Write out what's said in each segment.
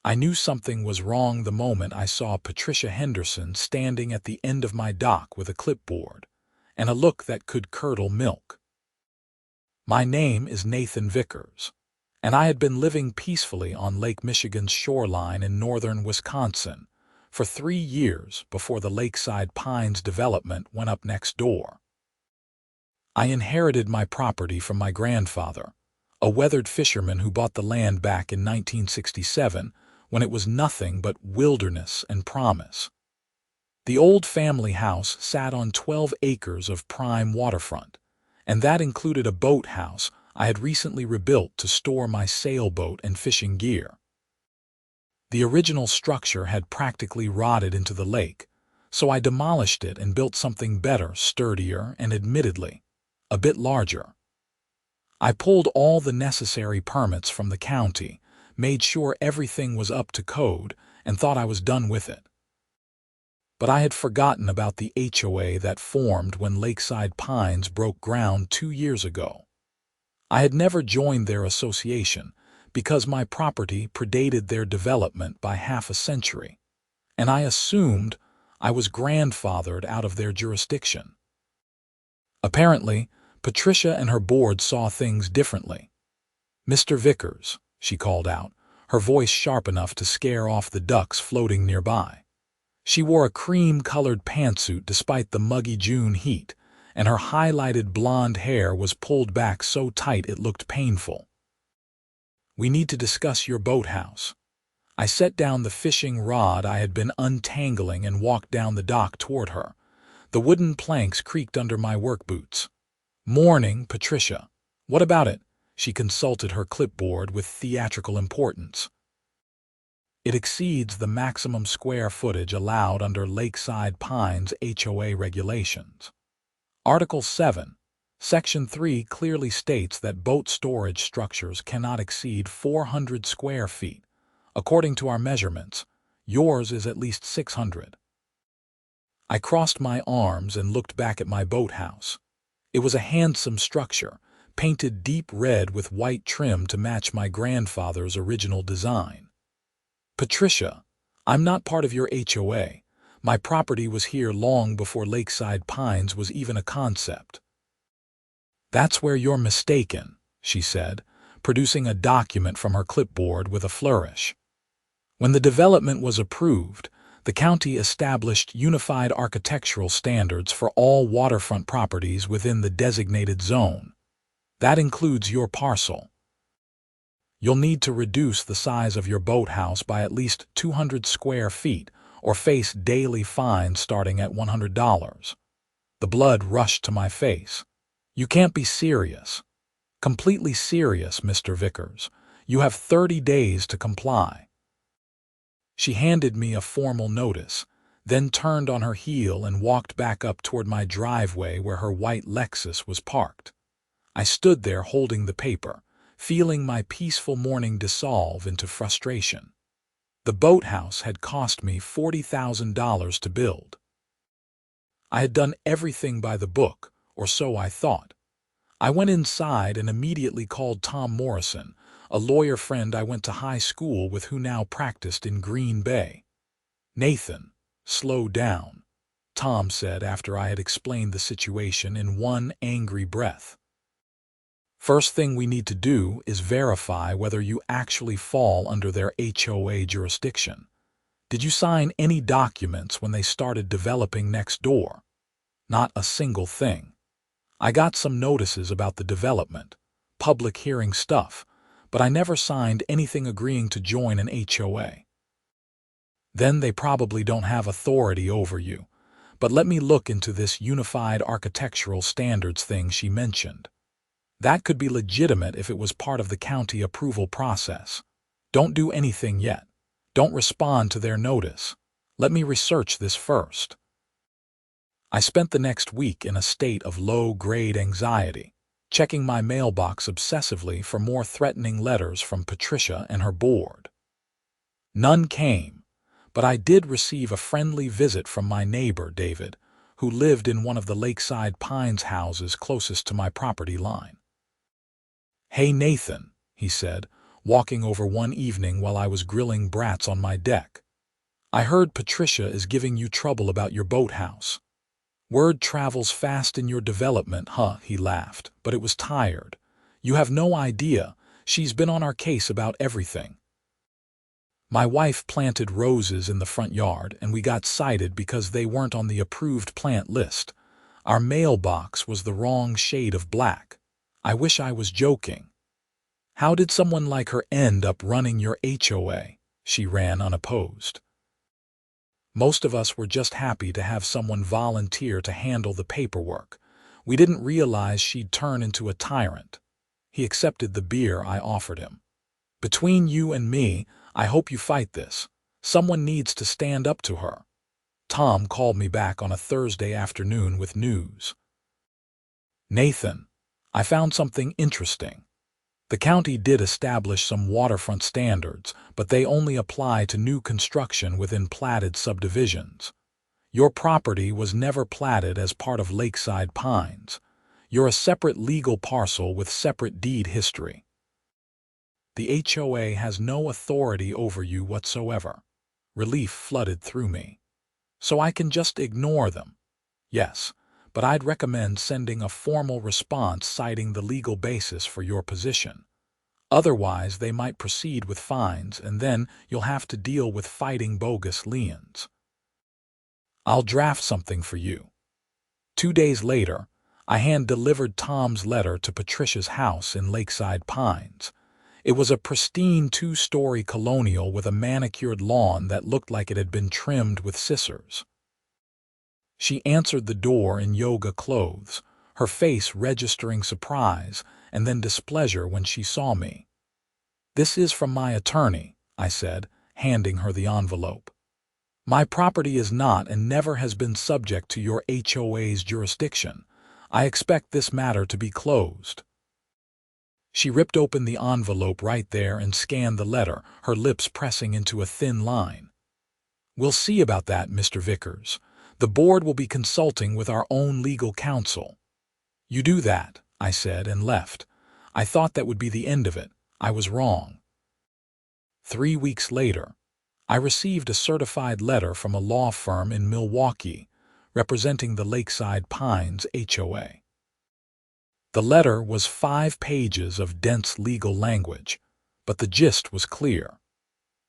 I knew something was wrong the moment I saw Patricia Henderson standing at the end of my dock with a clipboard and a look that could curdle milk. My name is Nathan Vickers, and I had been living peacefully on Lake Michigan's shoreline in northern Wisconsin for 3 years before the Lakeside Pines development went up next door. I inherited my property from my grandfather, a weathered fisherman who bought the land back in 1967 when it was nothing but wilderness and promise. The old family house sat on 12 acres of prime waterfront, and that included a boathouse I had recently rebuilt to store my sailboat and fishing gear. The original structure had practically rotted into the lake, so I demolished it and built something better, sturdier, and admittedly, a bit larger. I pulled all the necessary permits from the county, made sure everything was up to code, and thought I was done with it. But I had forgotten about the HOA that formed when Lakeside Pines broke ground 2 years ago. I had never joined their association because my property predated their development by half a century, and I assumed I was grandfathered out of their jurisdiction. Apparently, Patricia and her board saw things differently. "Mr. Vickers," she called out, her voice sharp enough to scare off the ducks floating nearby. She wore a cream-colored pantsuit despite the muggy June heat, and her highlighted blonde hair was pulled back so tight it looked painful. "We need to discuss your boathouse." I set down the fishing rod I had been untangling and walked down the dock toward her. The wooden planks creaked under my work boots. "Morning, Patricia. What about it?" She consulted her clipboard with theatrical importance. "It exceeds the maximum square footage allowed under Lakeside Pines HOA regulations. Article 7, Section 3 clearly states that boat storage structures cannot exceed 400 square feet. According to our measurements, yours is at least 600. I crossed my arms and looked back at my boathouse. It was a handsome structure, painted deep red with white trim to match my grandfather's original design. "Patricia, I'm not part of your HOA. My property was here long before Lakeside Pines was even a concept." "That's where you're mistaken," she said, producing a document from her clipboard with a flourish. "When the development was approved, the county established unified architectural standards for all waterfront properties within the designated zone. That includes your parcel. You'll need to reduce the size of your boathouse by at least 200 square feet or face daily fines starting at $100. The blood rushed to my face. "You can't be serious." "Completely serious, Mr. Vickers. You have 30 days to comply." She handed me a formal notice, then turned on her heel and walked back up toward my driveway where her white Lexus was parked. I stood there holding the paper, feeling my peaceful morning dissolve into frustration. The boathouse had cost me $40,000 to build. I had done everything by the book, or so I thought. I went inside and immediately called Tom Morrison, a lawyer friend I went to high school with who now practiced in Green Bay. "Nathan, slow down," Tom said after I had explained the situation in one angry breath. "First thing we need to do is verify whether you actually fall under their HOA jurisdiction. Did you sign any documents when they started developing next door?" "Not a single thing. I got some notices about the development, public hearing stuff, but I never signed anything agreeing to join an HOA." "Then they probably don't have authority over you, but let me look into this unified architectural standards thing she mentioned. That could be legitimate if it was part of the county approval process. Don't do anything yet. Don't respond to their notice. Let me research this first." I spent the next week in a state of low-grade anxiety, checking my mailbox obsessively for more threatening letters from Patricia and her board. None came, but I did receive a friendly visit from my neighbor, David, who lived in one of the Lakeside Pines houses closest to my property line. "Hey, Nathan," he said, walking over one evening while I was grilling brats on my deck. "I heard Patricia is giving you trouble about your boathouse." "Word travels fast in your development, huh?" he laughed, but it was tired. "You have no idea. She's been on our case about everything. My wife planted roses in the front yard, and we got cited because they weren't on the approved plant list. Our mailbox was the wrong shade of black. I wish I was joking." "How did someone like her end up running your HOA?" She ran unopposed. "Most of us were just happy to have someone volunteer to handle the paperwork. We didn't realize she'd turn into a tyrant." He accepted the beer I offered him. "Between you and me, I hope you fight this. Someone needs to stand up to her." Tom called me back on a Thursday afternoon with news. "Nathan, I found something interesting. The county did establish some waterfront standards, but they only apply to new construction within platted subdivisions. Your property was never platted as part of Lakeside Pines. You're a separate legal parcel with separate deed history. The HOA has no authority over you whatsoever." Relief flooded through me. "So I can just ignore them?" "Yes, but I'd recommend sending a formal response citing the legal basis for your position. Otherwise, they might proceed with fines, and then you'll have to deal with fighting bogus liens." "I'll draft something for you." 2 days later, I hand-delivered Tom's letter to Patricia's house in Lakeside Pines. It was a pristine 2-story colonial with a manicured lawn that looked like it had been trimmed with scissors. She answered the door in yoga clothes, her face registering surprise and then displeasure when she saw me. "This is from my attorney," I said, handing her the envelope. "My property is not and never has been subject to your HOA's jurisdiction. I expect this matter to be closed." She ripped open the envelope right there and scanned the letter, her lips pressing into a thin line. "We'll see about that, Mr. Vickers. The board will be consulting with our own legal counsel." "You do that," I said, and left. I thought that would be the end of it. I was wrong. 3 weeks later, I received a certified letter from a law firm in Milwaukee representing the Lakeside Pines HOA. The letter was 5 pages of dense legal language, but the gist was clear.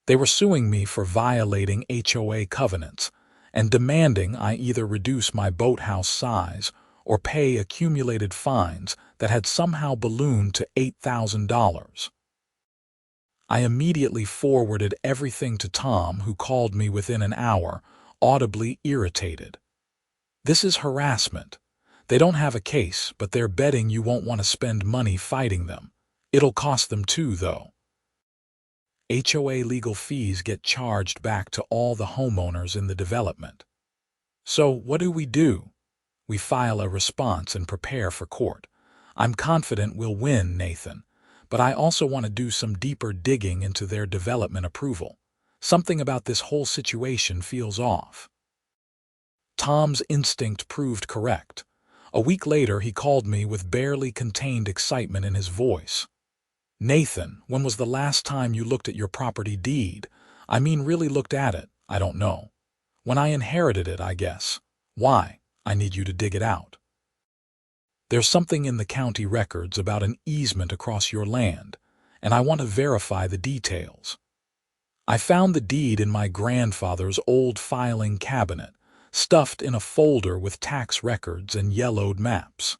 They were suing me for violating HOA covenants and demanding I either reduce my boathouse size or pay accumulated fines that had somehow ballooned to $8,000. I immediately forwarded everything to Tom, who called me within an hour, audibly irritated. "This is harassment. They don't have a case, but they're betting you won't want to spend money fighting them. It'll cost them too, though. HOA legal fees get charged back to all the homeowners in the development." "So what do? We file a response and prepare for court. I'm confident we'll win, Nathan, but I also want to do some deeper digging into their development approval. Something about this whole situation feels off." Tom's instinct proved correct. A week later, he called me with barely contained excitement in his voice. "Nathan, when was the last time you looked at your property deed? I mean, really looked at it. I don't know. When I inherited it, I guess. Why? I need you to dig it out. There's something in the county records about an easement across your land, and I want to verify the details." I found the deed in my grandfather's old filing cabinet, stuffed in a folder with tax records and yellowed maps.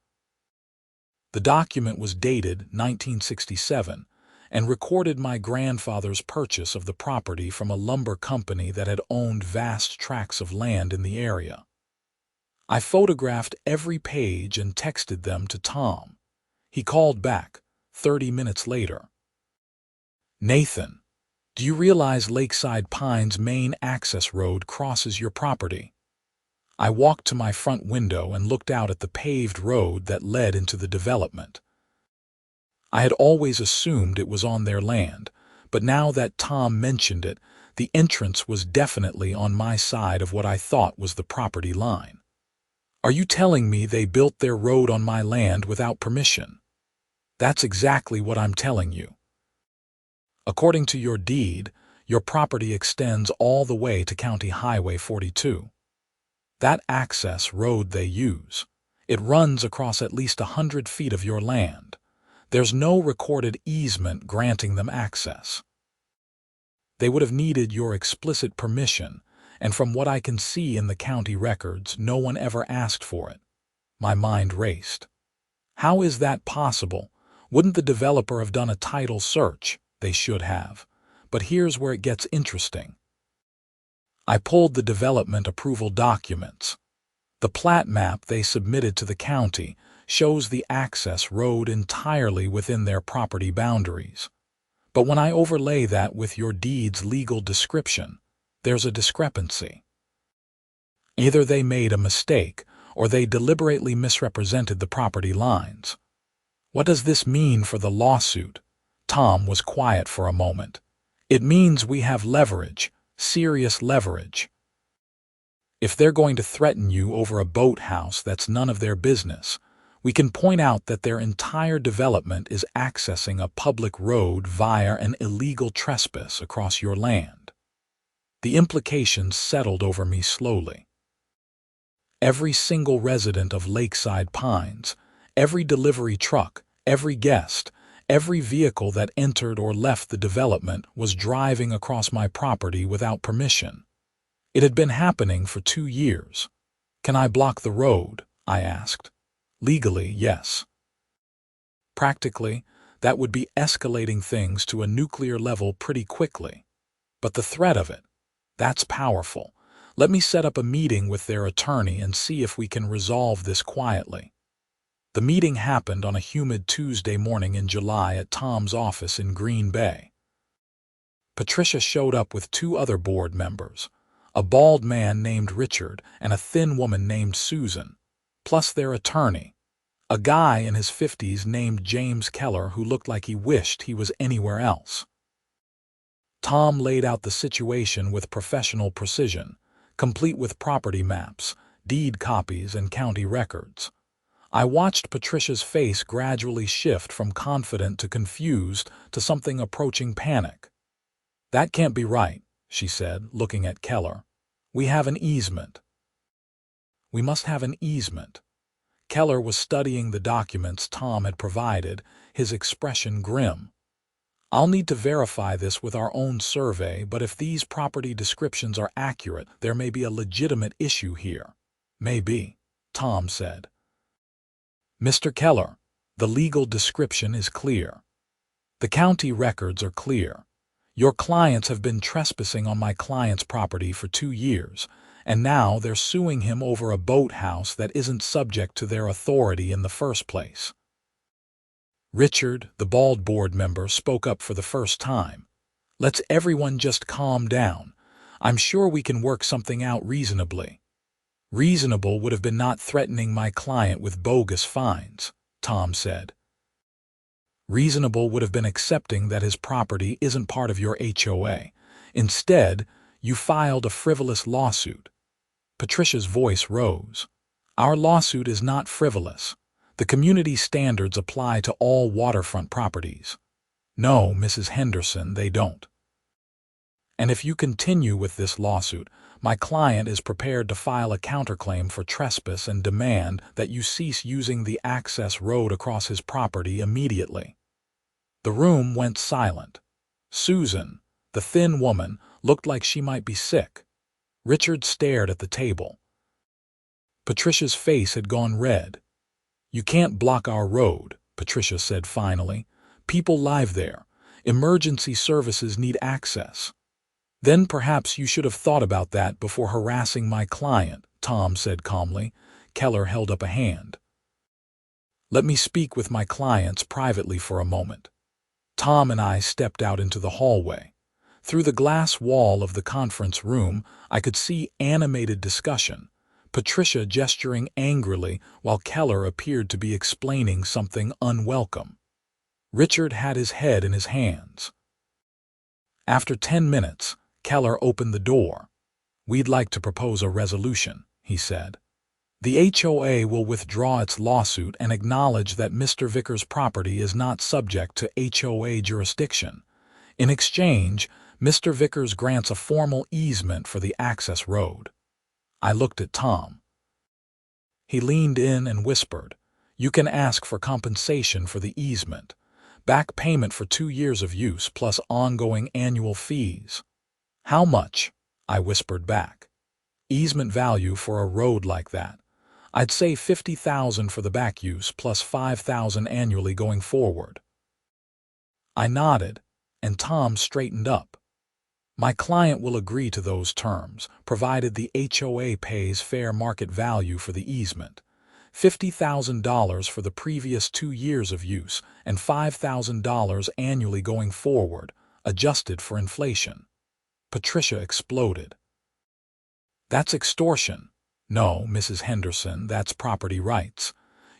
The document was dated 1967 and recorded my grandfather's purchase of the property from a lumber company that had owned vast tracts of land in the area. I photographed every page and texted them to Tom. He called back 30 minutes later. "Nathan, do you realize Lakeside Pines' main access road crosses your property?" I walked to my front window and looked out at the paved road that led into the development. I had always assumed it was on their land, but now that Tom mentioned it, the entrance was definitely on my side of what I thought was the property line. "Are you telling me they built their road on my land without permission?" "That's exactly what I'm telling you." According to your deed, your property extends all the way to County Highway 42. That access road they use, it runs across at least 100 feet of your land. There's no recorded easement granting them access. They would have needed your explicit permission, and from what I can see in the county records, no one ever asked for it. My mind raced. How is that possible? Wouldn't the developer have done a title search? They should have. But here's where it gets interesting. I pulled the development approval documents. The plat map they submitted to the county shows the access road entirely within their property boundaries. But when I overlay that with your deed's legal description, there's a discrepancy. Either they made a mistake, or they deliberately misrepresented the property lines. What does this mean for the lawsuit? Tom was quiet for a moment. It means we have leverage, serious leverage. If they're going to threaten you over a boathouse that's none of their business, we can point out that their entire development is accessing a public road via an illegal trespass across your land. The implications settled over me slowly. Every single resident of Lakeside Pines, every delivery truck, every guest, every vehicle that entered or left the development was driving across my property without permission. It had been happening for 2 years. Can I block the road? I asked. Legally, yes. Practically, that would be escalating things to a nuclear level pretty quickly. But the threat of it, that's powerful. Let me set up a meeting with their attorney and see if we can resolve this quietly. The meeting happened on a humid Tuesday morning in July at Tom's office in Green Bay. Patricia showed up with 2 other board members, a bald man named Richard and a thin woman named Susan, plus their attorney, a guy in his 50s named James Keller who looked like he wished he was anywhere else. Tom laid out the situation with professional precision, complete with property maps, deed copies, and county records. I watched Patricia's face gradually shift from confident to confused to something approaching panic. "That can't be right," she said, looking at Keller. "We have an easement." "We must have an easement." Keller was studying the documents Tom had provided, his expression grim. "I'll need to verify this with our own survey, but if these property descriptions are accurate, there may be a legitimate issue here." "Maybe," Tom said. "Mr. Keller, the legal description is clear. The county records are clear. Your clients have been trespassing on my client's property for 2 years, and now they're suing him over a boathouse that isn't subject to their authority in the first place." Richard, the bald board member, spoke up for the first time. "Let's everyone just calm down. I'm sure we can work something out reasonably." "Reasonable would have been not threatening my client with bogus fines," Tom said. "Reasonable would have been accepting that his property isn't part of your HOA. Instead, you filed a frivolous lawsuit." Patricia's voice rose. "Our lawsuit is not frivolous. The community standards apply to all waterfront properties." "No, Mrs. Henderson, they don't. And if you continue with this lawsuit, my client is prepared to file a counterclaim for trespass and demand that you cease using the access road across his property immediately." The room went silent. Susan, the thin woman, looked like she might be sick. Richard stared at the table. Patricia's face had gone red. "You can't block our road," Patricia said finally. "People live there. Emergency services need access." "Then perhaps you should have thought about that before harassing my client," Tom said calmly. Keller held up a hand. "Let me speak with my clients privately for a moment." Tom and I stepped out into the hallway. Through the glass wall of the conference room, I could see animated discussion, Patricia gesturing angrily while Keller appeared to be explaining something unwelcome. Richard had his head in his hands. After 10 minutes, Keller opened the door. "We'd like to propose a resolution," he said. "The HOA will withdraw its lawsuit and acknowledge that Mr. Vickers' property is not subject to HOA jurisdiction. In exchange, Mr. Vickers grants a formal easement for the access road. I looked at Tom. He leaned in and whispered, "You can ask for compensation for the easement, back payment for 2 years of use plus ongoing annual fees." "How much?" I whispered back. "Easement value for a road like that? I'd say $50,000 for the back use plus $5,000 annually going forward." I nodded, and Tom straightened up. "My client will agree to those terms, provided the HOA pays fair market value for the easement. $50,000 for the previous 2 years of use and $5,000 annually going forward, adjusted for inflation." Patricia exploded. "That's extortion." "No, Mrs. Henderson, that's property rights.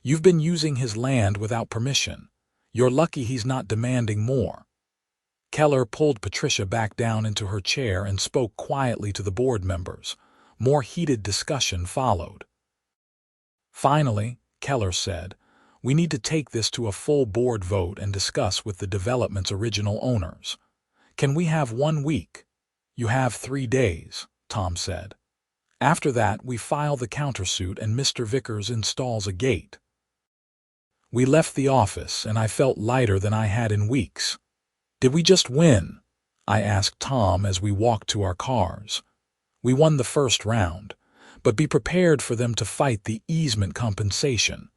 You've been using his land without permission. You're lucky he's not demanding more." Keller pulled Patricia back down into her chair and spoke quietly to the board members. More heated discussion followed. "Finally," Keller said, "we need to take this to a full board vote and discuss with the development's original owners. Can we have 1 week?" "You have 3 days," Tom said. "After that, we file the countersuit and Mr. Vickers installs a gate." We left the office, and I felt lighter than I had in weeks. "Did we just win?" I asked Tom as we walked to our cars. "We won the first round, but be prepared for them to fight the easement compensation.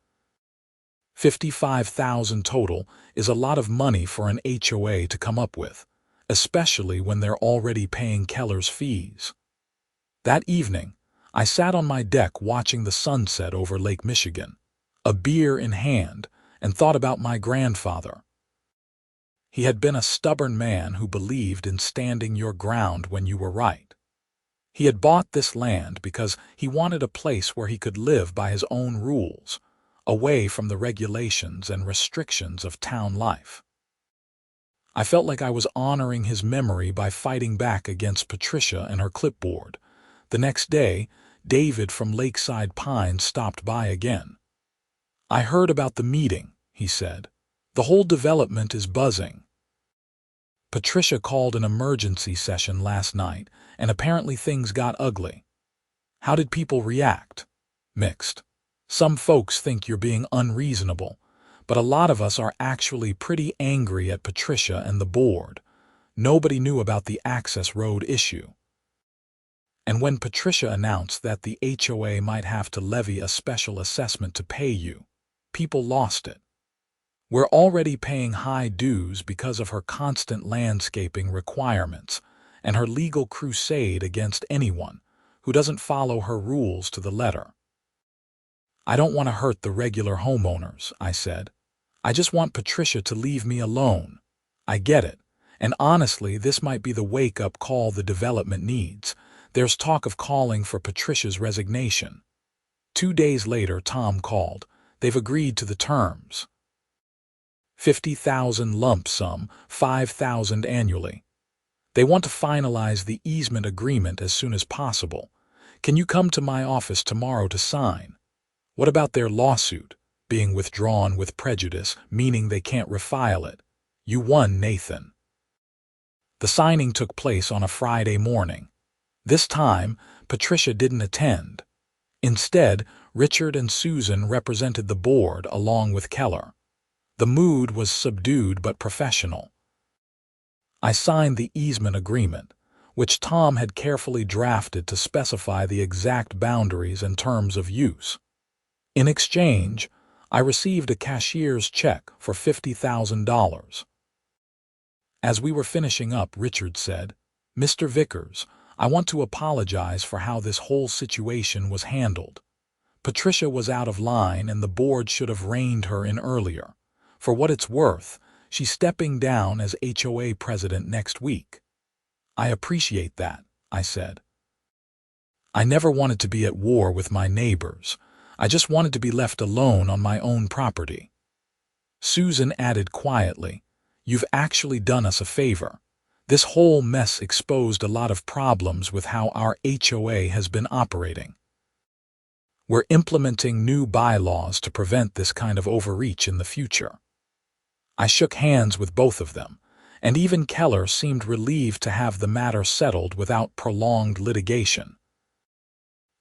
$55,000 total is a lot of money for an HOA to come up with, especially when they're already paying Keller's fees." That evening, I sat on my deck watching the sunset over Lake Michigan, a beer in hand, and thought about my grandfather. He had been a stubborn man who believed in standing your ground when you were right. He had bought this land because he wanted a place where he could live by his own rules, away from the regulations and restrictions of town life. I felt like I was honoring his memory by fighting back against Patricia and her clipboard. The next day, David from Lakeside Pines stopped by again. "I heard about the meeting," he said. "The whole development is buzzing. Patricia called an emergency session last night, and apparently things got ugly." "How did people react?" "Mixed. Some folks think you're being unreasonable, but a lot of us are actually pretty angry at Patricia and the board. Nobody knew about the access road issue. And when Patricia announced that the HOA might have to levy a special assessment to pay you, people lost it. We're already paying high dues because of her constant landscaping requirements and her legal crusade against anyone who doesn't follow her rules to the letter." "I don't want to hurt the regular homeowners," I said. "I just want Patricia to leave me alone. I get it, and honestly, this might be the wake-up call the development needs. There's talk of calling for Patricia's resignation." 2 days later, Tom called. "They've agreed to the terms. $50,000 lump sum, $5,000 annually. They want to finalize the easement agreement as soon as possible. Can you come to my office tomorrow to sign? What about their lawsuit being withdrawn with prejudice, meaning they can't refile it? You won, Nathan." The signing took place on a Friday morning. This time, Patricia didn't attend. Instead, Richard and Susan represented the board along with Keller. The mood was subdued but professional. I signed the easement agreement, which Tom had carefully drafted to specify the exact boundaries and terms of use. In exchange, I received a cashier's check for $50,000. As we were finishing up, Richard said, "Mr. Vickers, I want to apologize for how this whole situation was handled. Patricia was out of line and the board should have reined her in earlier. For what it's worth, she's stepping down as HOA president next week." "I appreciate that," I said. "I never wanted to be at war with my neighbors. I just wanted to be left alone on my own property." Susan added quietly, "You've actually done us a favor. This whole mess exposed a lot of problems with how our HOA has been operating. We're implementing new bylaws to prevent this kind of overreach in the future." I shook hands with both of them, and even Keller seemed relieved to have the matter settled without prolonged litigation.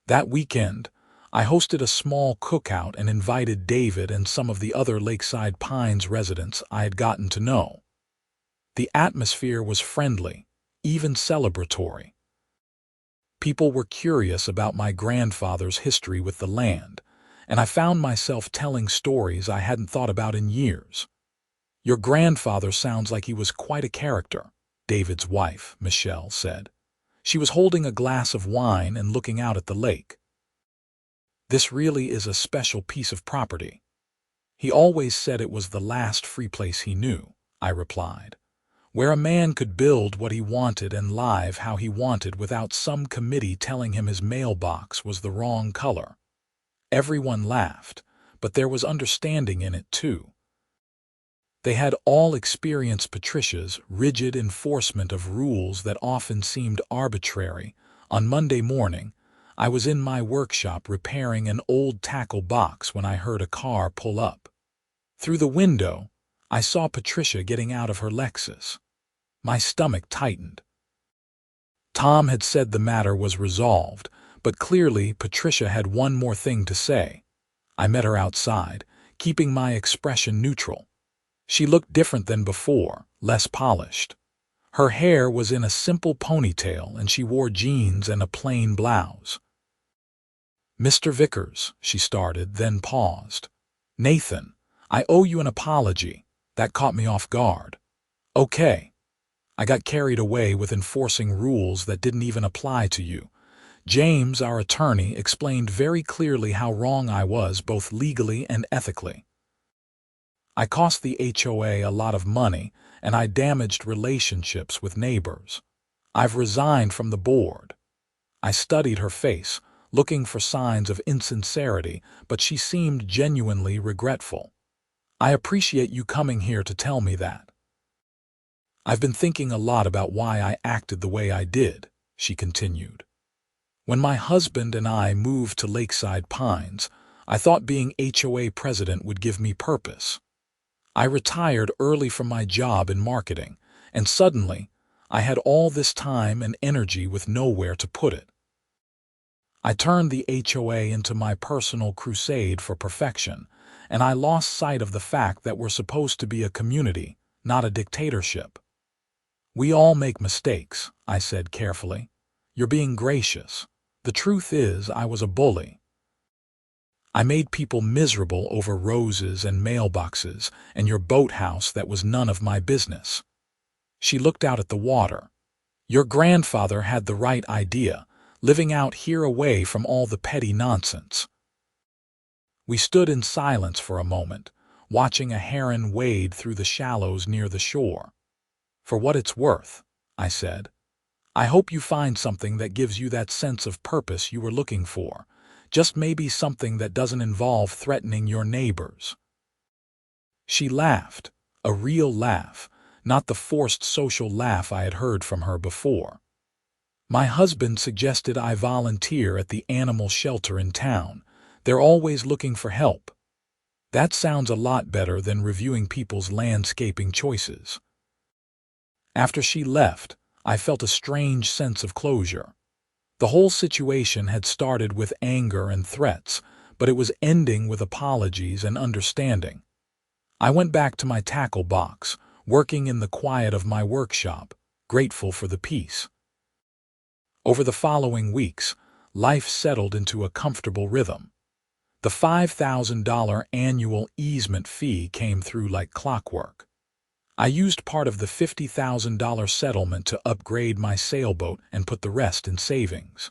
That weekend, I hosted a small cookout and invited David and some of the other Lakeside Pines residents I had gotten to know. The atmosphere was friendly, even celebratory. People were curious about my grandfather's history with the land, and I found myself telling stories I hadn't thought about in years. "Your grandfather sounds like he was quite a character," David's wife, Michelle, said. She was holding a glass of wine and looking out at the lake. "This really is a special piece of property. He always said it was the last free place he knew," I replied, "where a man could build what he wanted and live how he wanted without some committee telling him his mailbox was the wrong color." Everyone laughed, but there was understanding in it too. They had all experienced Patricia's rigid enforcement of rules that often seemed arbitrary. On Monday morning, I was in my workshop repairing an old tackle box when I heard a car pull up. Through the window, I saw Patricia getting out of her Lexus. My stomach tightened. Tom had said the matter was resolved, but clearly Patricia had one more thing to say. I met her outside, keeping my expression neutral. She looked different than before, less polished. Her hair was in a simple ponytail and she wore jeans and a plain blouse. "Mr. Vickers," she started, then paused. "Nathan, I owe you an apology. That caught me off guard." "Okay. I got carried away with enforcing rules that didn't even apply to you." James, our attorney, explained very clearly how wrong I was both legally and ethically. "I cost the HOA a lot of money, and I damaged relationships with neighbors. I've resigned from the board." I studied her face, looking for signs of insincerity, but she seemed genuinely regretful. "I appreciate you coming here to tell me that. I've been thinking a lot about why I acted the way I did," she continued. "When my husband and I moved to Lakeside Pines, I thought being HOA president would give me purpose. I retired early from my job in marketing, and suddenly, I had all this time and energy with nowhere to put it. I turned the HOA into my personal crusade for perfection, and I lost sight of the fact that we're supposed to be a community, not a dictatorship." "We all make mistakes," I said carefully. "You're being gracious. The truth is, I was a bully. I made people miserable over roses and mailboxes and your boathouse that was none of my business." She looked out at the water. "Your grandfather had the right idea, living out here away from all the petty nonsense." We stood in silence for a moment, watching a heron wade through the shallows near the shore. "For what it's worth," I said, "I hope you find something that gives you that sense of purpose you were looking for, just maybe something that doesn't involve threatening your neighbors." She laughed, a real laugh, not the forced social laugh I had heard from her before. "My husband suggested I volunteer at the animal shelter in town. They're always looking for help." "That sounds a lot better than reviewing people's landscaping choices." After she left, I felt a strange sense of closure. The whole situation had started with anger and threats, but it was ending with apologies and understanding. I went back to my tackle box, working in the quiet of my workshop, grateful for the peace. Over the following weeks, life settled into a comfortable rhythm. The $5,000 annual easement fee came through like clockwork. I used part of the $50,000 settlement to upgrade my sailboat and put the rest in savings.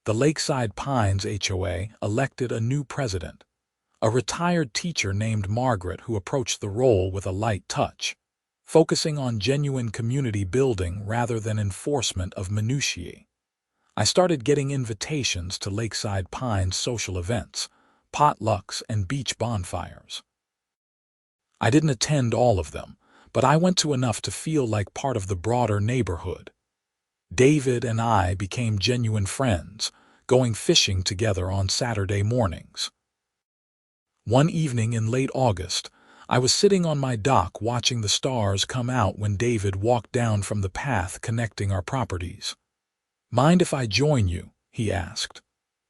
The Lakeside Pines HOA elected a new president, a retired teacher named Margaret who approached the role with a light touch, focusing on genuine community building rather than enforcement of minutiae. I started getting invitations to Lakeside Pines social events, potlucks, and beach bonfires. I didn't attend all of them, but I went to enough to feel like part of the broader neighborhood. David and I became genuine friends, going fishing together on Saturday mornings. One evening in late August, I was sitting on my dock watching the stars come out when David walked down from the path connecting our properties. "Mind if I join you?" he asked.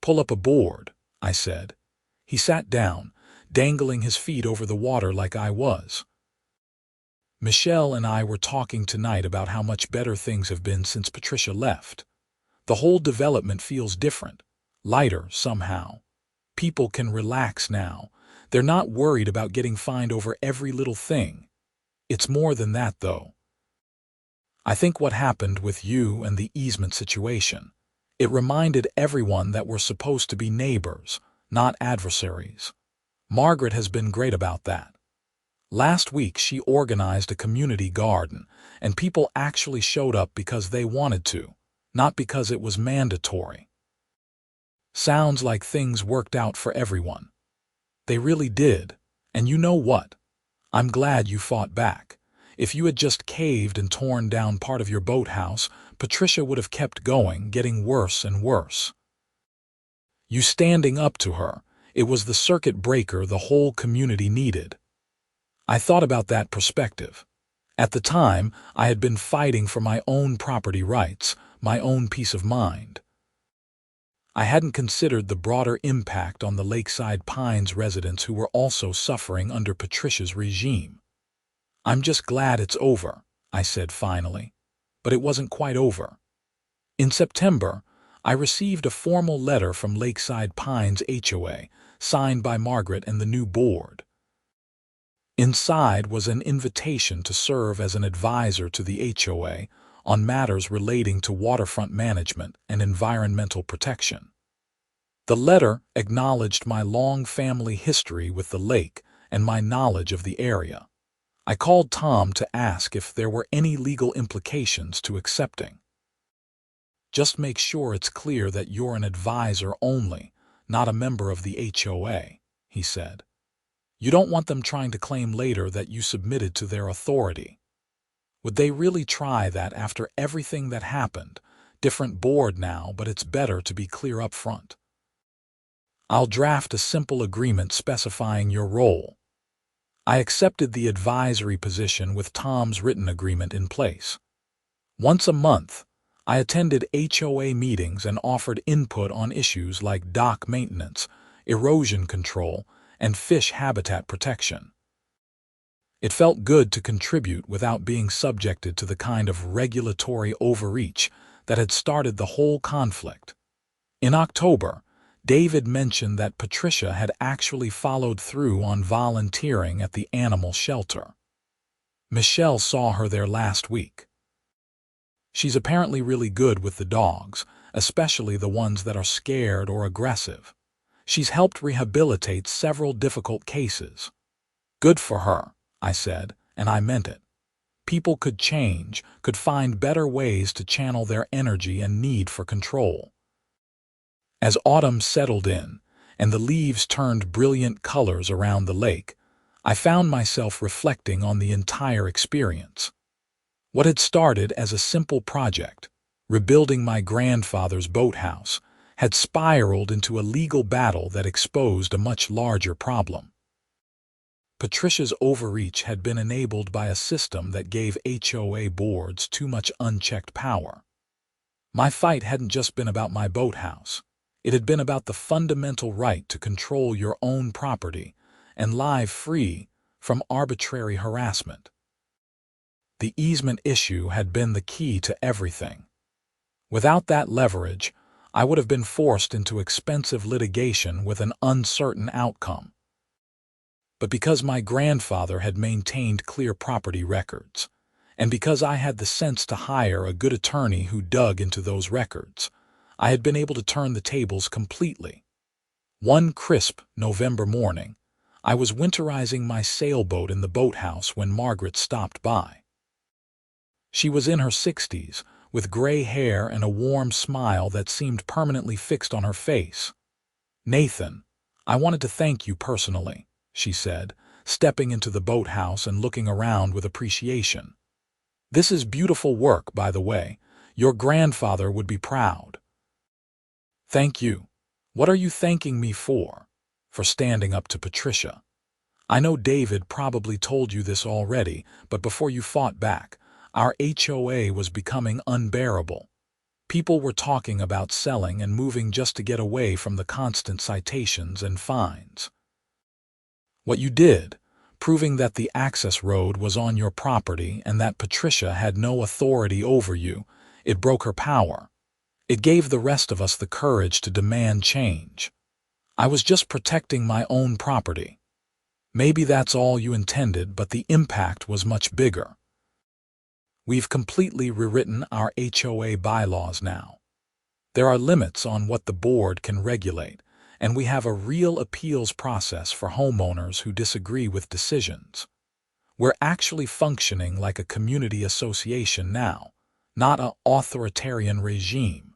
"Pull up a board," I said. He sat down, dangling his feet over the water like I was. "Michelle and I were talking tonight about how much better things have been since Patricia left. The whole development feels different, lighter somehow. People can relax now. They're not worried about getting fined over every little thing. It's more than that, though. I think what happened with you and the easement situation, it reminded everyone that we're supposed to be neighbors, not adversaries. Margaret has been great about that. Last week she organized a community garden, and people actually showed up because they wanted to, not because it was mandatory. Sounds like things worked out for everyone. They really did, and you know what? I'm glad you fought back. If you had just caved and torn down part of your boathouse, Patricia would have kept going, getting worse and worse. You standing up to her, it was the circuit breaker the whole community needed. I thought about that perspective. At the time, I had been fighting for my own property rights, my own peace of mind. I hadn't considered the broader impact on the Lakeside Pines residents who were also suffering under Patricia's regime. "I'm just glad it's over," I said finally. But it wasn't quite over. In September, I received a formal letter from Lakeside Pines HOA, signed by Margaret and the new board. Inside was an invitation to serve as an advisor to the HOA on matters relating to waterfront management and environmental protection. The letter acknowledged my long family history with the lake and my knowledge of the area. I called Tom to ask if there were any legal implications to accepting. "Just make sure it's clear that you're an advisor only, not a member of the HOA," he said. "You don't want them trying to claim later that you submitted to their authority. Would they really try that after everything that happened? Different board now, but it's better to be clear up front. I'll draft a simple agreement specifying your role." I accepted the advisory position with Tom's written agreement in place. Once a month, I attended HOA meetings and offered input on issues like dock maintenance, erosion control, and fish habitat protection. It felt good to contribute without being subjected to the kind of regulatory overreach that had started the whole conflict. In October, David mentioned that Patricia had actually followed through on volunteering at the animal shelter. Michelle saw her there last week. She's apparently really good with the dogs, especially the ones that are scared or aggressive. She's helped rehabilitate several difficult cases. "Good for her," I said, and I meant it. People could change, could find better ways to channel their energy and need for control. As autumn settled in, and the leaves turned brilliant colors around the lake, I found myself reflecting on the entire experience. What had started as a simple project, rebuilding my grandfather's boathouse, had spiraled into a legal battle that exposed a much larger problem. Patricia's overreach had been enabled by a system that gave HOA boards too much unchecked power. My fight hadn't just been about my boathouse. It had been about the fundamental right to control your own property and live free from arbitrary harassment. The easement issue had been the key to everything. Without that leverage, I would have been forced into expensive litigation with an uncertain outcome. But because my grandfather had maintained clear property records, and because I had the sense to hire a good attorney who dug into those records, I had been able to turn the tables completely. One crisp November morning, I was winterizing my sailboat in the boathouse when Margaret stopped by. She was in her 60s, with gray hair and a warm smile that seemed permanently fixed on her face. "Nathan, I wanted to thank you personally," she said, stepping into the boathouse and looking around with appreciation. "This is beautiful work, by the way. Your grandfather would be proud." "Thank you. What are you thanking me for?" "For standing up to Patricia. I know David probably told you this already, but before you fought back, our HOA was becoming unbearable. People were talking about selling and moving just to get away from the constant citations and fines. What you did, proving that the access road was on your property and that Patricia had no authority over you, it broke her power. It gave the rest of us the courage to demand change. I was just protecting my own property. Maybe that's all you intended, but the impact was much bigger. We've completely rewritten our HOA bylaws now. There are limits on what the board can regulate, and we have a real appeals process for homeowners who disagree with decisions. We're actually functioning like a community association now, not an authoritarian regime.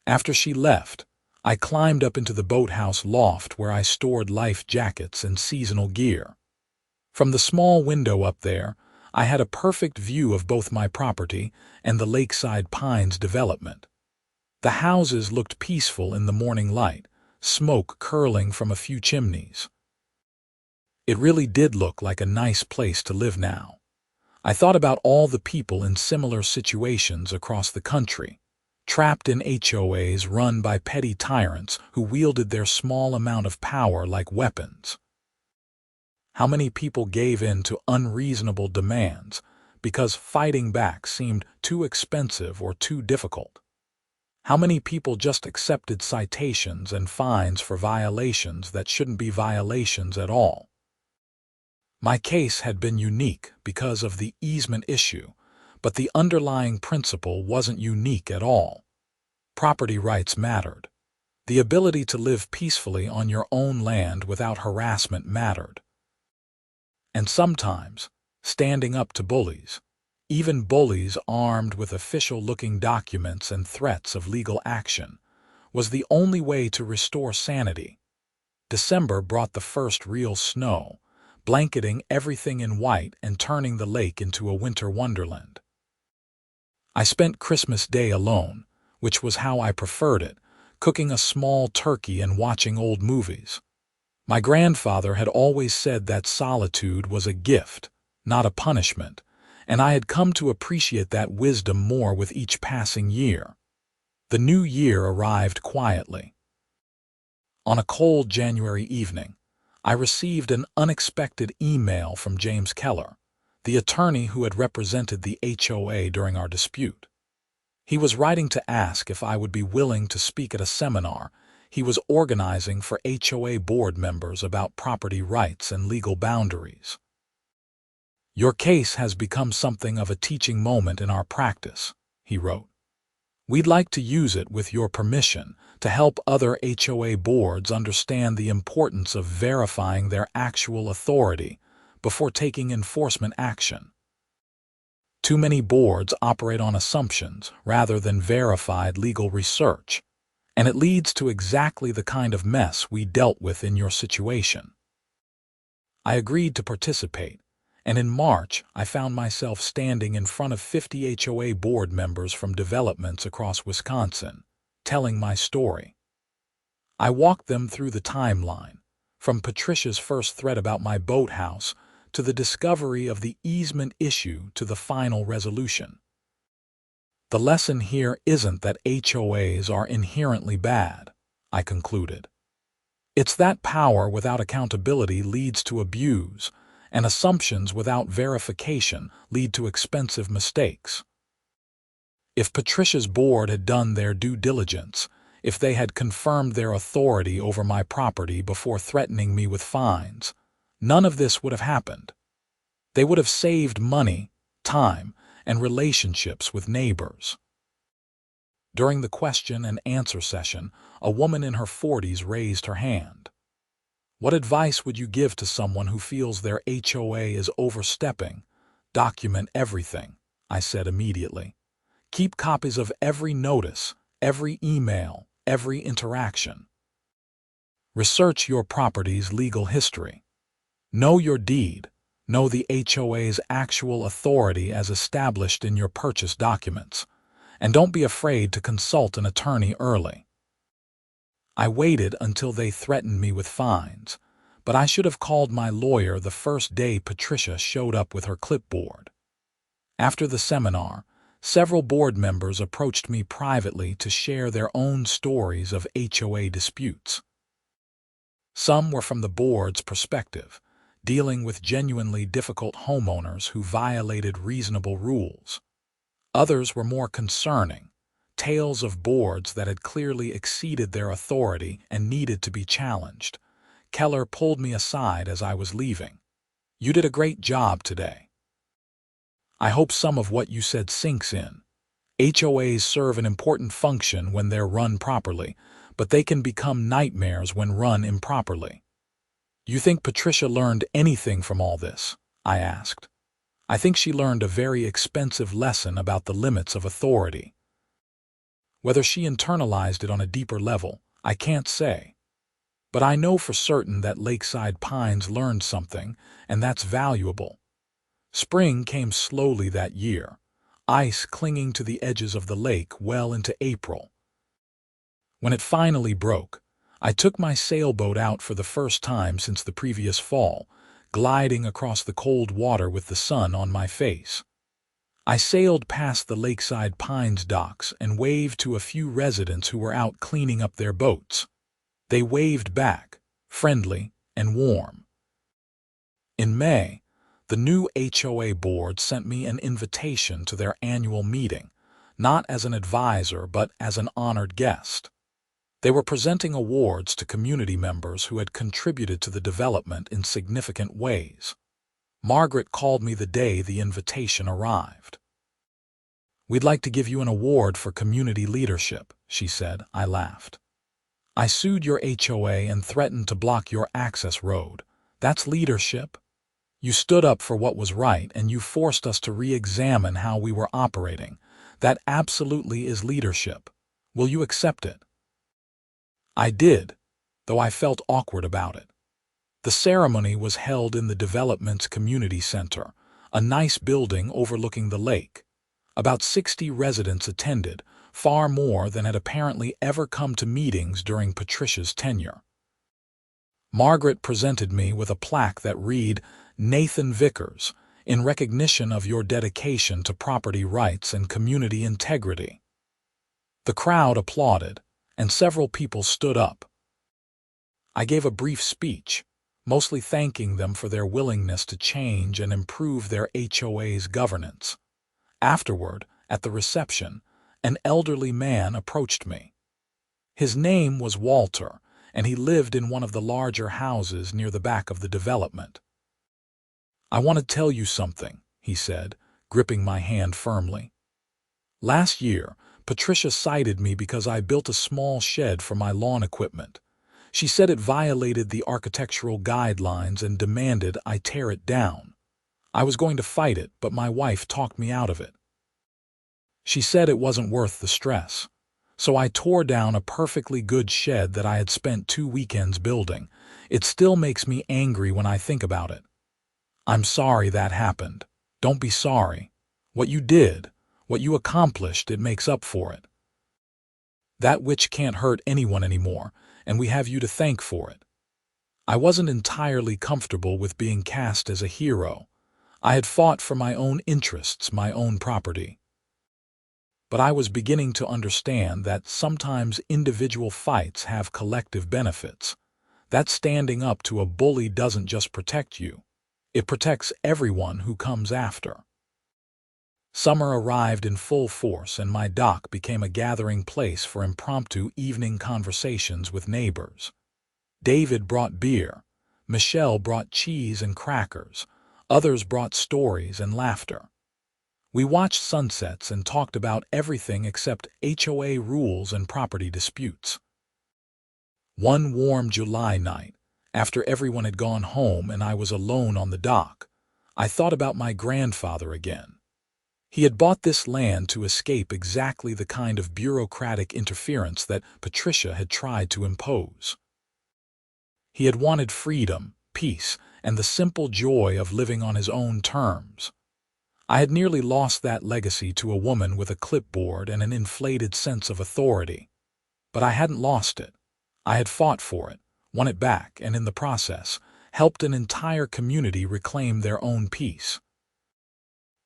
After she left, I climbed up into the Boathouse loft where I stored life jackets and seasonal gear. From the small window up there, I had a perfect view of both my property and the Lakeside Pines development. The houses looked peaceful in the morning light, smoke curling from a few chimneys. It really did look like a nice place to live now. I thought about all the people in similar situations across the country, trapped in HOAs run by petty tyrants who wielded their small amount of power like weapons. How many people gave in to unreasonable demands because fighting back seemed too expensive or too difficult? How many people just accepted citations and fines for violations that shouldn't be violations at all? My case had been unique because of the easement issue, but the underlying principle wasn't unique at all. Property rights mattered. The ability to live peacefully on your own land without harassment mattered. And sometimes, standing up to bullies, even bullies armed with official-looking documents and threats of legal action, was the only way to restore sanity. December brought the first real snow, blanketing everything in white and turning the lake into a winter wonderland. I spent Christmas Day alone, which was how I preferred it, cooking a small turkey and watching old movies. My grandfather had always said that solitude was a gift, not a punishment, and I had come to appreciate that wisdom more with each passing year. The new year arrived quietly. On a cold January evening, I received an unexpected email from James Keller, the attorney who had represented the HOA during our dispute. He was writing to ask if I would be willing to speak at a seminar he was organizing for HOA board members about property rights and legal boundaries. "Your case has become something of a teaching moment in our practice," he wrote. "We'd like to use it with your permission to help other HOA boards understand the importance of verifying their actual authority before taking enforcement action. Too many boards operate on assumptions rather than verified legal research, and it leads to exactly the kind of mess we dealt with in your situation." I agreed to participate, and in March I found myself standing in front of 50 HOA board members from developments across Wisconsin, telling my story. I walked them through the timeline, from Patricia's first threat about my boathouse to the discovery of the easement issue to the final resolution. The lesson here isn't that HOAs are inherently bad, I concluded. It's that power without accountability leads to abuse, and assumptions without verification lead to expensive mistakes. If Patricia's board had done their due diligence, if they had confirmed their authority over my property before threatening me with fines, none of this would have happened. They would have saved money, time, and relationships with neighbors. During the question and answer session, a woman in her 40s raised her hand. "What advice would you give to someone who feels their HOA is overstepping?" "Document everything," I said immediately. "Keep copies of every notice, every email, every interaction. Research your property's legal history. Know your deed. Know the HOA's actual authority as established in your purchase documents, and don't be afraid to consult an attorney early." I waited until they threatened me with fines, but I should have called my lawyer the first day Patricia showed up with her clipboard. After the seminar, several board members approached me privately to share their own stories of HOA disputes. Some were from the board's perspective, dealing with genuinely difficult homeowners who violated reasonable rules. Others were more concerning, tales of boards that had clearly exceeded their authority and needed to be challenged. Keller pulled me aside as I was leaving. "You did a great job today. I hope some of what you said sinks in. HOAs serve an important function when they're run properly, but they can become nightmares when run improperly." "You think Patricia learned anything from all this?" I asked. "I think she learned a very expensive lesson about the limits of authority. Whether she internalized it on a deeper level, I can't say. But I know for certain that Lakeside Pines learned something, and that's valuable." Spring came slowly that year, ice clinging to the edges of the lake well into April. When it finally broke, I took my sailboat out for the first time since the previous fall, gliding across the cold water with the sun on my face. I sailed past the Lakeside Pines docks and waved to a few residents who were out cleaning up their boats. They waved back, friendly and warm. In May, the new HOA board sent me an invitation to their annual meeting, not as an advisor but as an honored guest. They were presenting awards to community members who had contributed to the development in significant ways. Margaret called me the day the invitation arrived. "We'd like to give you an award for community leadership," she said. I laughed. "I sued your HOA and threatened to block your access road. That's leadership. You stood up for what was right and you forced us to re-examine how we were operating. That absolutely is leadership. Will you accept it?" I did, though I felt awkward about it. The ceremony was held in the development's community center, a nice building overlooking the lake. About 60 residents attended, far more than had apparently ever come to meetings during Patricia's tenure. Margaret presented me with a plaque that read, "Nathan Vickers, in recognition of your dedication to property rights and community integrity." The crowd applauded, and several people stood up. I gave a brief speech, mostly thanking them for their willingness to change and improve their HOA's governance. Afterward, at the reception, an elderly man approached me. His name was Walter, and he lived in one of the larger houses near the back of the development. "I want to tell you something," he said, gripping my hand firmly. "Last year, Patricia cited me because I built a small shed for my lawn equipment. She said it violated the architectural guidelines and demanded I tear it down. I was going to fight it, but my wife talked me out of it. She said it wasn't worth the stress. So I tore down a perfectly good shed that I had spent 2 weekends building. It still makes me angry when I think about it. I'm sorry that happened. Don't be sorry. What you did, what you accomplished, it makes up for it. That witch can't hurt anyone anymore, and we have you to thank for it." I wasn't entirely comfortable with being cast as a hero. I had fought for my own interests, my own property. But I was beginning to understand that sometimes individual fights have collective benefits. That standing up to a bully doesn't just protect you. It protects everyone who comes after. Summer arrived in full force, and my dock became a gathering place for impromptu evening conversations with neighbors. David brought beer. Michelle brought cheese and crackers. Others brought stories and laughter. We watched sunsets and talked about everything except HOA rules and property disputes. One warm July night, after everyone had gone home and I was alone on the dock, I thought about my grandfather again. He had bought this land to escape exactly the kind of bureaucratic interference that Patricia had tried to impose. He had wanted freedom, peace, and the simple joy of living on his own terms. I had nearly lost that legacy to a woman with a clipboard and an inflated sense of authority. But I hadn't lost it. I had fought for it, won it back, and in the process, helped an entire community reclaim their own peace.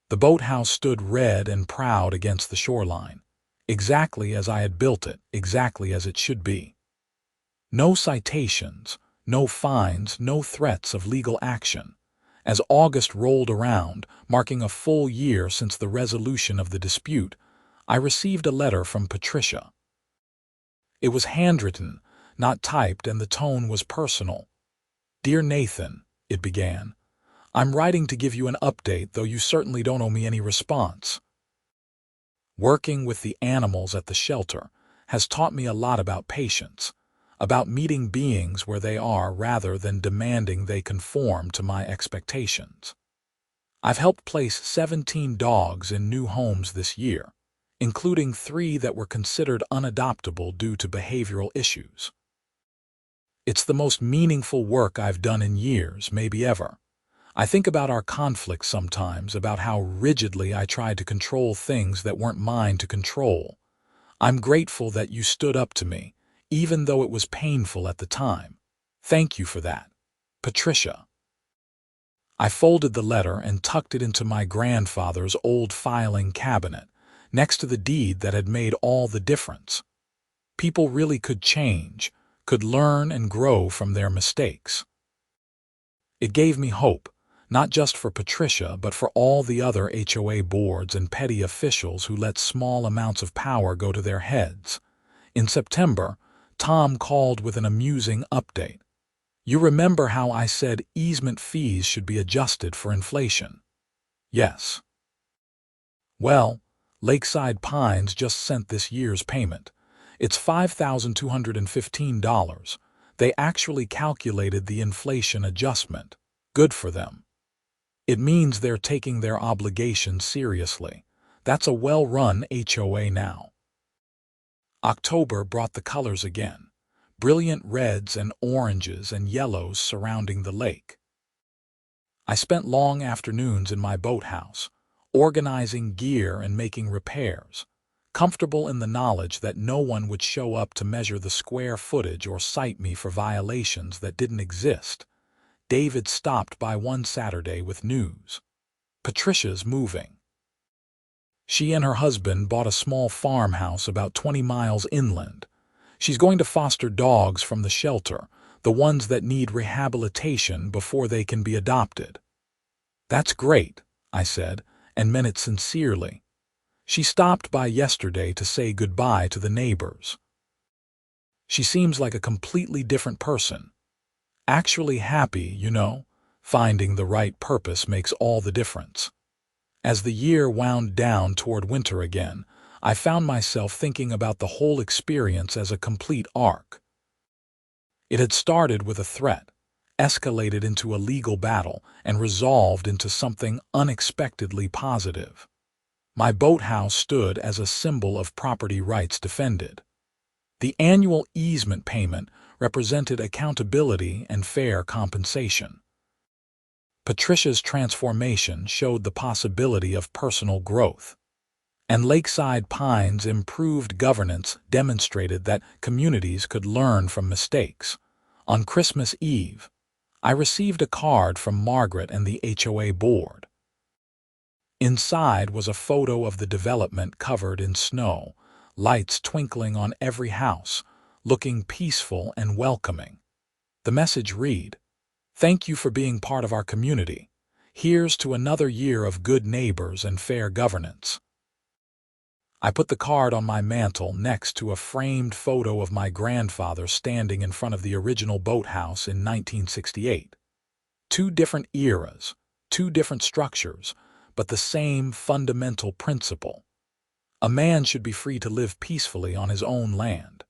The boathouse stood red and proud against the shoreline, exactly as I had built it, exactly as it should be. No citations, no fines, no threats of legal action. As August rolled around, marking a full year since the resolution of the dispute, I received a letter from Patricia. It was handwritten, not typed, and the tone was personal. "Dear Nathan," it began, "I'm writing to give you an update, though you certainly don't owe me any response. Working with the animals at the shelter has taught me a lot about patience, about meeting beings where they are rather than demanding they conform to my expectations. I've helped place 17 dogs in new homes this year, including 3 that were considered unadoptable due to behavioral issues. It's the most meaningful work I've done in years, maybe ever. I think about our conflicts sometimes, about how rigidly I tried to control things that weren't mine to control. I'm grateful that you stood up to me, even though it was painful at the time. Thank you for that. Patricia." I folded the letter and tucked it into my grandfather's old filing cabinet, next to the deed that had made all the difference. People really could change, could learn and grow from their mistakes. It gave me hope, not just for Patricia, but for all the other HOA boards and petty officials who let small amounts of power go to their heads. In September, Tom called with an amusing update. "You remember how I said easement fees should be adjusted for inflation?" "Yes." "Well, Lakeside Pines just sent this year's payment. It's $5,215. They actually calculated the inflation adjustment. Good for them. It means they're taking their obligations seriously. That's a well-run HOA now." October brought the colors again, brilliant reds and oranges and yellows surrounding the lake. I spent long afternoons in my boathouse, organizing gear and making repairs, comfortable in the knowledge that no one would show up to measure the square footage or cite me for violations that didn't exist. David stopped by one Saturday with news. Patricia's moving. She and her husband bought a small farmhouse about 20 miles inland. She's going to foster dogs from the shelter, the ones that need rehabilitation before they can be adopted. "That's great," I said, and meant it sincerely. She stopped by yesterday to say goodbye to the neighbors. She seems like a completely different person. Actually happy, you know. Finding the right purpose makes all the difference. As the year wound down toward winter again, I found myself thinking about the whole experience as a complete arc. It had started with a threat, escalated into a legal battle, and resolved into something unexpectedly positive. My boathouse stood as a symbol of property rights defended. The annual easement payment represented accountability and fair compensation. Patricia's transformation showed the possibility of personal growth. And Lakeside Pines' improved governance demonstrated that communities could learn from mistakes. On Christmas Eve, I received a card from Margaret and the HOA board. Inside was a photo of the development covered in snow, lights twinkling on every house, looking peaceful and welcoming. The message read, "Thank you for being part of our community. Here's to another year of good neighbors and fair governance." I put the card on my mantel next to a framed photo of my grandfather standing in front of the original boathouse in 1968. 2 different eras, 2 different structures, but the same fundamental principle. A man should be free to live peacefully on his own land.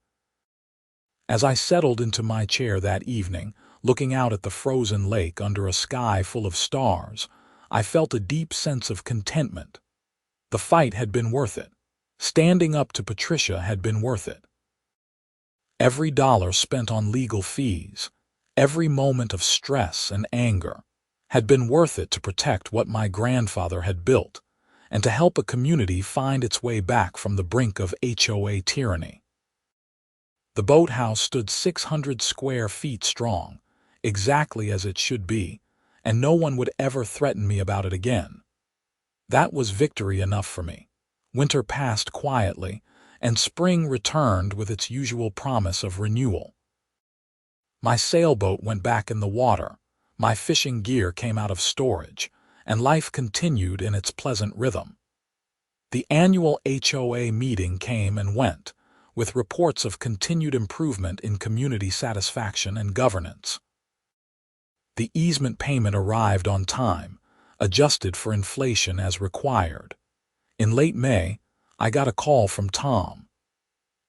As I settled into my chair that evening, looking out at the frozen lake under a sky full of stars, I felt a deep sense of contentment. The fight had been worth it. Standing up to Patricia had been worth it. Every dollar spent on legal fees, every moment of stress and anger, had been worth it to protect what my grandfather had built, and to help a community find its way back from the brink of HOA tyranny. The boathouse stood 600 square feet strong, exactly as it should be, and no one would ever threaten me about it again. That was victory enough for me. Winter passed quietly, and spring returned with its usual promise of renewal. My sailboat went back in the water, my fishing gear came out of storage, and life continued in its pleasant rhythm. The annual HOA meeting came and went, with reports of continued improvement in community satisfaction and governance. The easement payment arrived on time, adjusted for inflation as required. In late May, I got a call from Tom.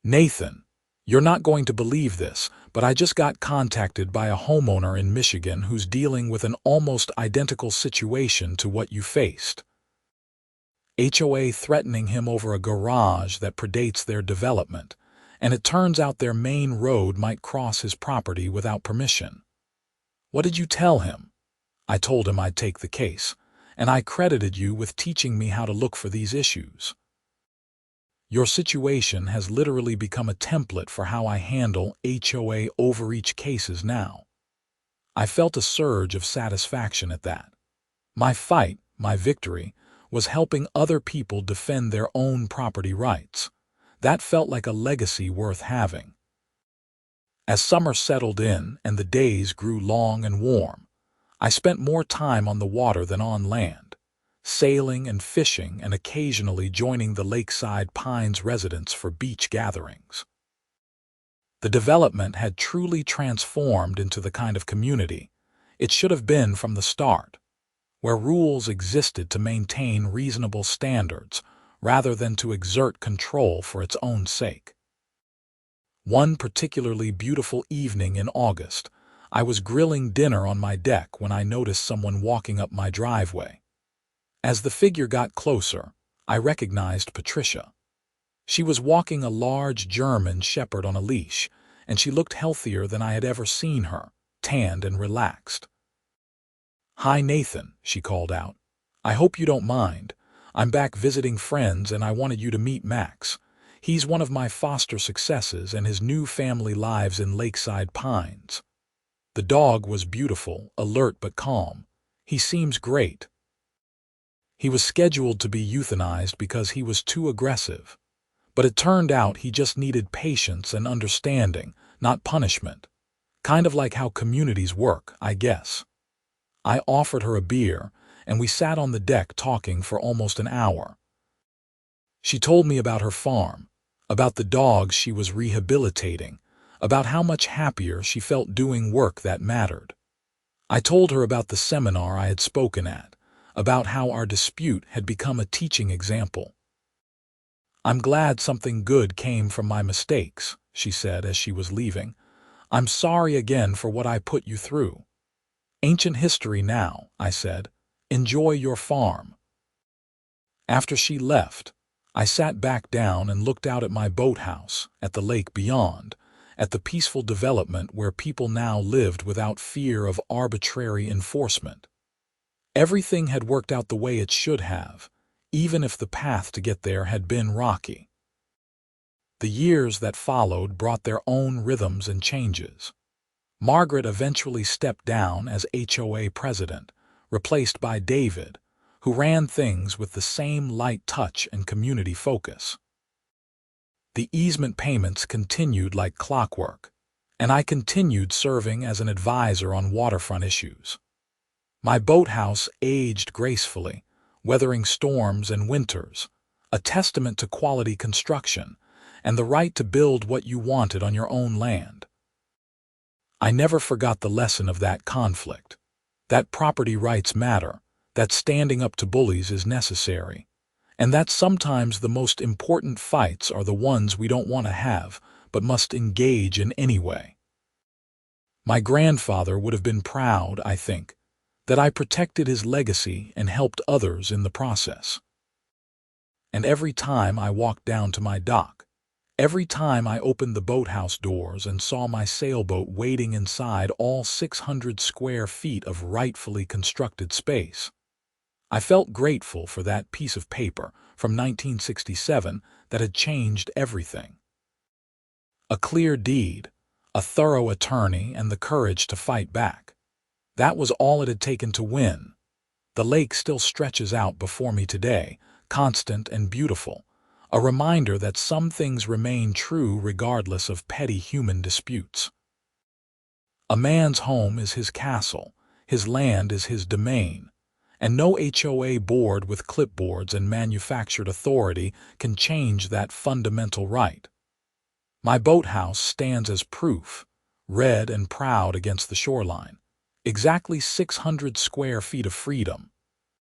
"Nathan, you're not going to believe this, but I just got contacted by a homeowner in Michigan who's dealing with an almost identical situation to what you faced. HOA threatening him over a garage that predates their development, and it turns out their main road might cross his property without permission. What did you tell him?" I told him I'd take the case, and I credited you with teaching me how to look for these issues. Your situation has literally become a template for how I handle HOA overreach cases now. I felt a surge of satisfaction at that. My fight, my victory, was helping other people defend their own property rights. That felt like a legacy worth having. As summer settled in and the days grew long and warm, I spent more time on the water than on land, sailing and fishing and occasionally joining the Lakeside Pines residents for beach gatherings. The development had truly transformed into the kind of community it should have been from the start, where rules existed to maintain reasonable standards rather than to exert control for its own sake. One particularly beautiful evening in August, I was grilling dinner on my deck when I noticed someone walking up my driveway. As the figure got closer, I recognized Patricia. She was walking a large German shepherd on a leash, and she looked healthier than I had ever seen her, tanned and relaxed. "Hi, Nathan," she called out. "I hope you don't mind. I'm back visiting friends and I wanted you to meet Max. He's one of my foster successes and his new family lives in Lakeside Pines." The dog was beautiful, alert but calm. "He seems great." He was scheduled to be euthanized because he was too aggressive. But it turned out he just needed patience and understanding, not punishment. Kind of like how communities work, I guess. I offered her a beer, and we sat on the deck talking for almost an hour. She told me about her farm, about the dogs she was rehabilitating, about how much happier she felt doing work that mattered. I told her about the seminar I had spoken at, about how our dispute had become a teaching example. "I'm glad something good came from my mistakes," she said as she was leaving. "I'm sorry again for what I put you through." "Ancient history now," I said. "Enjoy your farm." After she left, I sat back down and looked out at my boathouse, at the lake beyond, at the peaceful development where people now lived without fear of arbitrary enforcement. Everything had worked out the way it should have, even if the path to get there had been rocky. The years that followed brought their own rhythms and changes. Margaret eventually stepped down as HOA president, replaced by David, who ran things with the same light touch and community focus. The easement payments continued like clockwork, and I continued serving as an advisor on waterfront issues. My boathouse aged gracefully, weathering storms and winters, a testament to quality construction and the right to build what you wanted on your own land. I never forgot the lesson of that conflict, that property rights matter, that standing up to bullies is necessary, and that sometimes the most important fights are the ones we don't want to have but must engage in anyway. My grandfather would have been proud, I think, that I protected his legacy and helped others in the process. And every time I walked down to my dock, every time I opened the boathouse doors and saw my sailboat waiting inside all 600 square feet of rightfully constructed space, I felt grateful for that piece of paper from 1967 that had changed everything. A clear deed, a thorough attorney, and the courage to fight back. That was all it had taken to win. The lake still stretches out before me today, constant and beautiful, a reminder that some things remain true regardless of petty human disputes. A man's home is his castle, his land is his domain, and no HOA board with clipboards and manufactured authority can change that fundamental right. My boathouse stands as proof, red and proud against the shoreline. Exactly 600 square feet of freedom,